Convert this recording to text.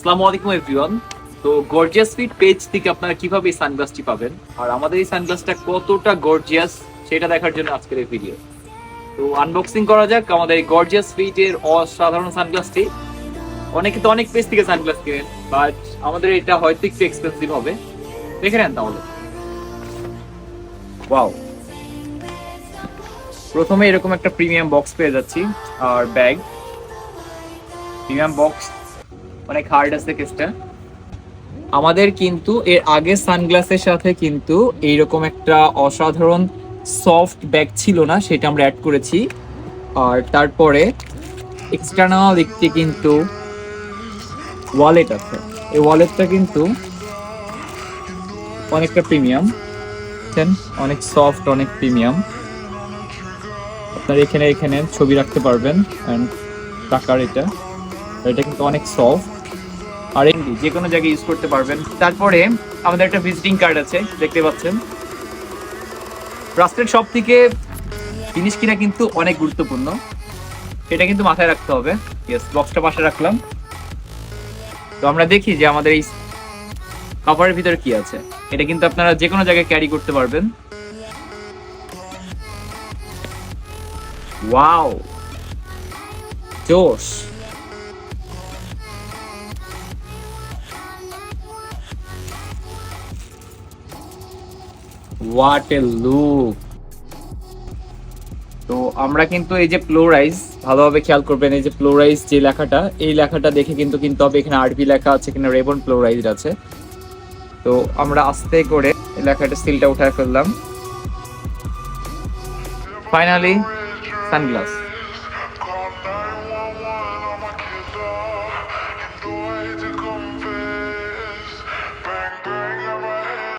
আসসালামু আলাইকুম এভরিওয়ান। তো গর্জিয়াস ফিট পেজ থেকে আপনারা কিভাবে এই সানগ্লাসটি পাবেন আর আমাদের এই সানগ্লাসটা কতটা গর্জিয়াস সেটা দেখার জন্য আজকের এই ভিডিও। তো আনবক্সিং করা যাক আমাদের এই গর্জিয়াস ফিটের অসাধারণ সানগ্লাসটি। অনেকে তো অনেক পেজ থেকে সানগ্লাস কেনেন, বাট আমাদের এটা হয়তো একটু এক্সপেন্সিভ হবে। দেখে নেন তাহলে। ওয়াও, প্রথমে এরকম একটা প্রিমিয়াম বক্স পেয়ে যাচ্ছি আর ব্যাগ। প্রিমিয়াম বক্স অনেক হার্ড আছে কেসটা। আমাদের কিন্তু এর আগে সানগ্লাসের সাথে কিন্তু এইরকম একটা অসাধারণ সফট ব্যাগ ছিল না, সেটা আমরা অ্যাড করেছি। আর তারপরে এক্সটার্নাল দিকটি কিন্তু ওয়ালেট আছে। এই ওয়ালেটটা কিন্তু অনেকটা প্রিমিয়াম, অনেক সফট, অনেক প্রিমিয়াম। আপনার এখানে এখানে ছবি রাখতে পারবেন অ্যান্ড টাকার এটা কিন্তু অনেক সফট আর এমনি যে কোনো জায়গায় ইউজ করতে পারবেন। তারপরে আমাদের একটা ভিজিটিং কার্ড আছে, দেখতে পাচ্ছেন। ট্রাস্টেড শপ থেকে জিনিস কিনা কিন্তু অনেক গুরুত্বপূর্ণ, এটা কিন্তু মাথায় রাখতে হবে। ইয়েস, বক্সটা পাশে রাখলাম। তো আমরা দেখি যে আমাদের এই কভারের ভিতরে কি আছে। এটা কিন্তু আপনারা যে কোনো জায়গায় ক্যারি করতে পারবেন। ওয়াও, জোশ! What a look! তো আমরা কিন্তু এই যে প্লোরাইজ, ভালোভাবে খেয়াল করবেন, এই যে প্লোরাইজ যে লেখাটা, এই লেখাটা দেখে কিন্তু কিনতে হবে। এখানে আরবি লেখা আছে, এখানে রেবন প্লোরাইজড আছে। তো আমরা আস্তে করে এই লেখাটা সিলটা উঠায় ফেললাম। Finally sunglass.